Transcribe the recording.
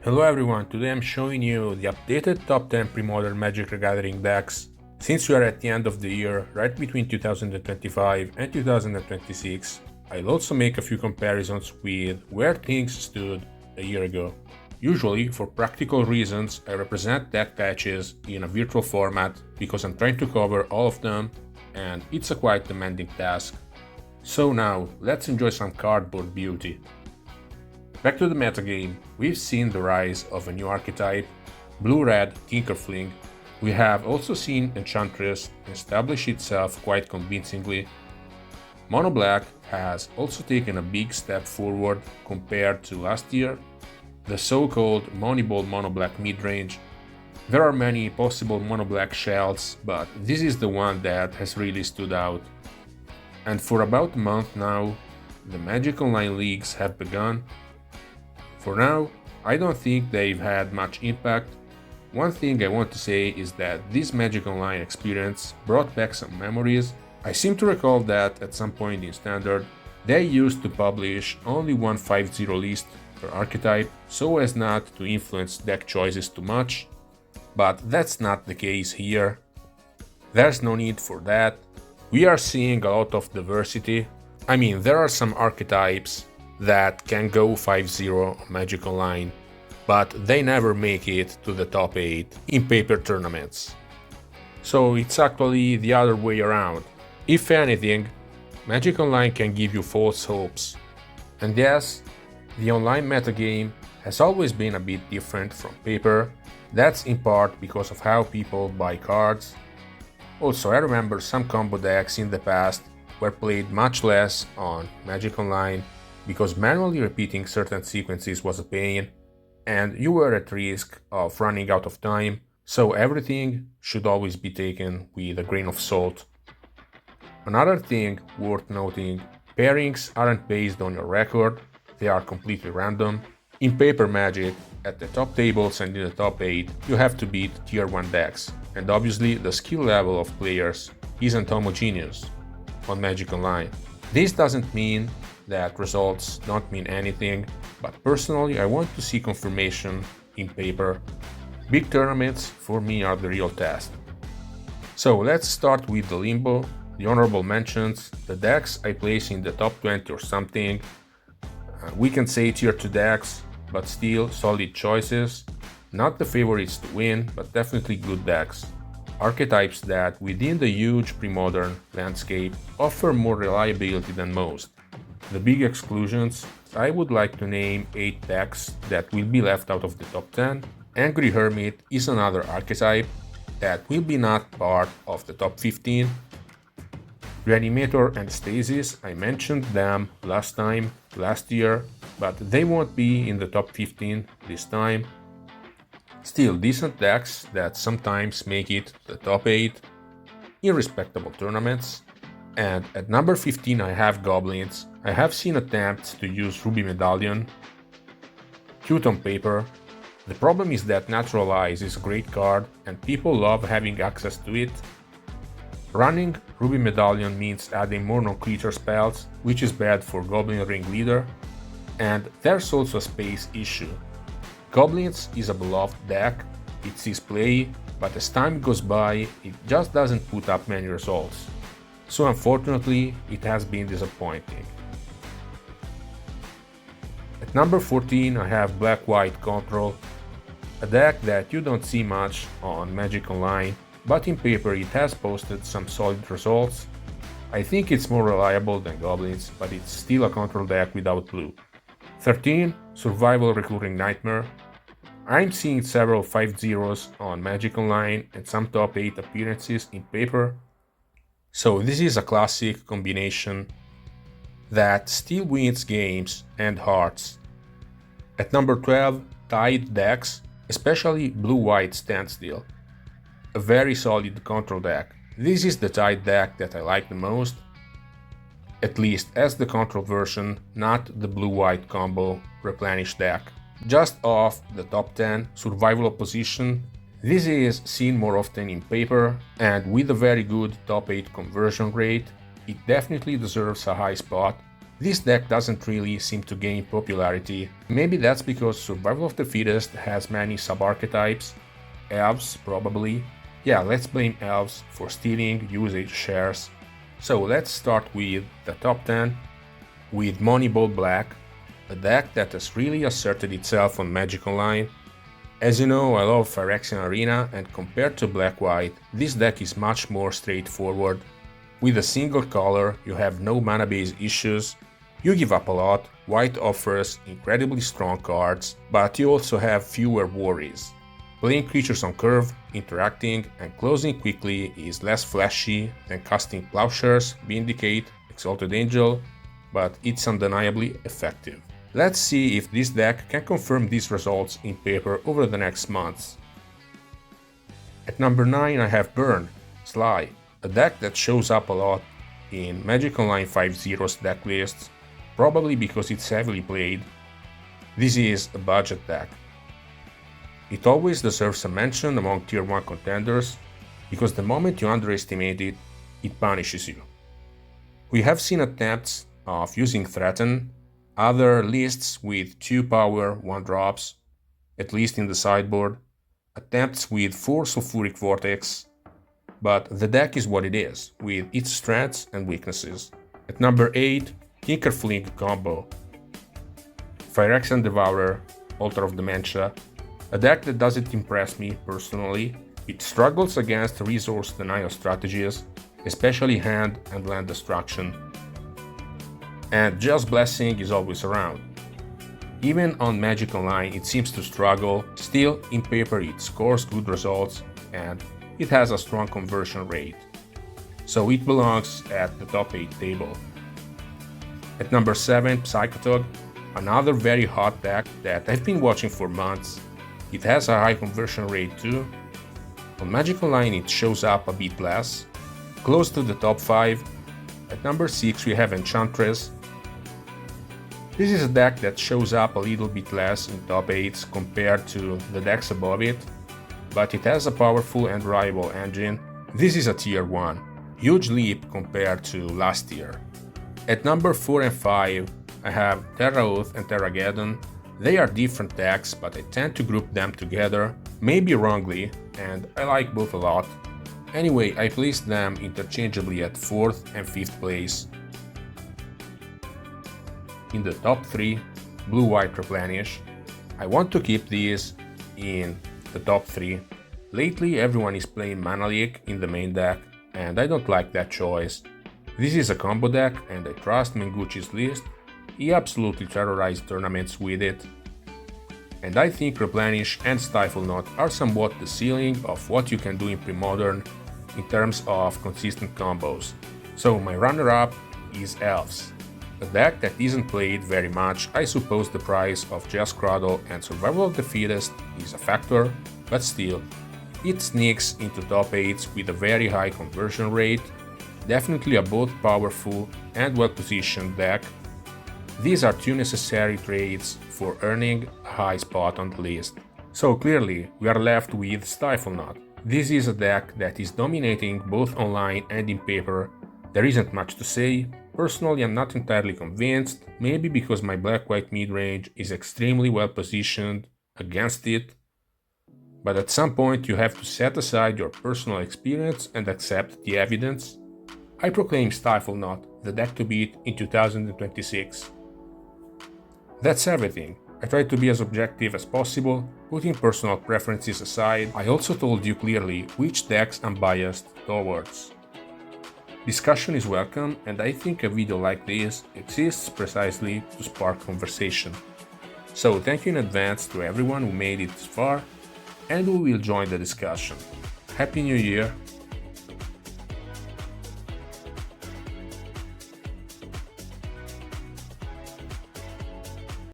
Hello everyone, today I'm showing you the updated top 10 Premodern Magic the Gathering decks. Since we are at the end of the year, right between 2025 and 2026, I'll also make a few comparisons with where things stood a year ago. Usually, for practical reasons, I represent deck patches in a virtual format because I'm trying to cover all of them and it's a quite demanding task. So now, let's enjoy some cardboard beauty. Back to the metagame, we've seen the rise of a new archetype, Blue-Red Tinkerfling. We have also seen Enchantress establish itself quite convincingly. Mono Black has also taken a big step forward compared to last year, the so-called Moneyball Mono Black midrange. There are many possible Mono Black shells, but this is the one that has really stood out. And for about a month now, the Magic Online leagues have begun. For now, I don't think they've had much impact. One thing I want to say is that this Magic Online experience brought back some memories. I seem to recall that at some point in Standard, they used to publish only one 5-0 list per archetype so as not to influence deck choices too much, but that's not the case here. There's no need for that. We are seeing a lot of diversity. I mean, there are some archetypes that can go 5-0 on Magic Online, but they never make it to the top 8 in paper tournaments. So it's actually the other way around. If anything, Magic Online can give you false hopes. And yes, the online metagame has always been a bit different from paper. That's in part because of how people buy cards. Also, I remember some combo decks in the past were played much less on Magic Online because manually repeating certain sequences was a pain, and you were at risk of running out of time, so everything should always be taken with a grain of salt. Another thing worth noting, pairings aren't based on your record, they are completely random. In paper Magic, at the top tables and in the top 8, you have to beat tier 1 decks, and obviously the skill level of players isn't homogeneous on Magic Online. This doesn't mean that results don't mean anything, but personally I want to see confirmation in paper. Big tournaments for me are the real test. So let's start with the limbo, the honorable mentions, the decks I place in the top 20 or something. We can say tier 2 decks, but still solid choices. Not the favorites to win, but definitely good decks. Archetypes that within the huge pre-modern landscape offer more reliability than most. The big exclusions, I would like to name 8 decks that will be left out of the top 10. Angry Hermit is another archetype that will be not part of the top 15. Reanimator and Stasis, I mentioned them last year, but they won't be in the top 15 this time. Still decent decks that sometimes make it to the top 8 in respectable tournaments. And at number 15 I have Goblins. I have seen attempts to use Ruby Medallion. Cute on paper. The problem is that Naturalize is a great card and people love having access to it. Running Ruby Medallion means adding more non-creature spells, which is bad for Goblin Ring Leader. And there's also a space issue. Goblins is a beloved deck, it sees play, but as time goes by, it just doesn't put up many results. So unfortunately, it has been disappointing. At number 14 I have Black-White Control, a deck that you don't see much on Magic Online, but in paper it has posted some solid results. I think it's more reliable than Goblins, but it's still a control deck without blue. 13. Survival Recurring Nightmare. I'm seeing several 5-0s on Magic Online and some top 8 appearances in paper. So this is a classic combination that still wins games and hearts. At number 12, Tide decks, especially Blue-White Standstill. A very solid control deck. This is the Tide deck that I like the most, at least as the control version, not the Blue-White combo Replenish deck. Just off the top 10 survival opposition, this is seen more often in paper, and with a very good top 8 conversion rate, it definitely deserves a high spot. This deck doesn't really seem to gain popularity. Maybe that's because Survival of the Fittest has many sub-archetypes. Elves, probably. Yeah, let's blame elves for stealing usage shares. So let's start with the top 10, with Moneyball Black, a deck that has really asserted itself on Magic Online. As you know, I love Phyrexian Arena, and compared to Black-White, this deck is much more straightforward. With a single color, you have no mana base issues, you give up a lot, White offers incredibly strong cards, but you also have fewer worries. Playing creatures on curve, interacting, and closing quickly is less flashy than casting Plowshares, Vindicate, Exalted Angel, but it's undeniably effective. Let's see if this deck can confirm these results in paper over the next months. At number 9 I have Burn, Sly, a deck that shows up a lot in Magic Online 5.0's deck lists, probably because it's heavily played. This is a budget deck. It always deserves a mention among tier 1 contenders, because the moment you underestimate it, it punishes you. We have seen attempts of using Threaten, other lists with 2 power 1 drops, at least in the sideboard, attempts with 4 Sulfuric Vortex, but the deck is what it is, with its strengths and weaknesses. At number 8, Tinkerfling combo. Phyrexian Devourer, Altar of Dementia, a deck that doesn't impress me personally. It struggles against resource denial strategies, especially hand and land destruction. And Just Blessing is always around. Even on Magic Online it seems to struggle, still in paper it scores good results and it has a strong conversion rate. So it belongs at the top 8 table. At number 7, Psychotog, another very hot deck that I've been watching for months. It has a high conversion rate too. On Magic Online it shows up a bit less, close to the top 5. At number 6 we have Enchantress. This is a deck that shows up a little bit less in top 8s compared to the decks above it, but it has a powerful and reliable engine. This is a tier 1, huge leap compared to last year. At number 4 and 5 I have Terra Oath and Terrageddon. They are different decks, but I tend to group them together, maybe wrongly, and I like both a lot. Anyway, I placed them interchangeably at 4th and 5th place. In the top 3, Blue-White Replenish. I want to keep these in the top 3. Lately everyone is playing Mana Leak in the main deck, and I don't like that choice. This is a combo deck and I trust Mengucci's list. He absolutely terrorized tournaments with it. And I think Replenish and Stifle Knot are somewhat the ceiling of what you can do in Premodern in terms of consistent combos. So my runner-up is Elves. A deck that isn't played very much. I suppose the price of Just Cradle and Survival of the Fittest is a factor, but still, it sneaks into top 8s with a very high conversion rate, definitely a both powerful and well-positioned deck. These are 2 necessary traits for earning a high spot on the list. So clearly, we are left with Stifle Knot. This is a deck that is dominating both online and in paper. There isn't much to say. Personally, I'm not entirely convinced, maybe because my Black-White midrange is extremely well positioned against it. But at some point you have to set aside your personal experience and accept the evidence. I proclaim Stifle Knot the deck to beat in 2026. That's everything. I tried to be as objective as possible, putting personal preferences aside. I also told you clearly which decks I'm biased towards. Discussion is welcome, and I think a video like this exists precisely to spark conversation. So thank you in advance to everyone who made it this far and who will join the discussion. Happy New Year!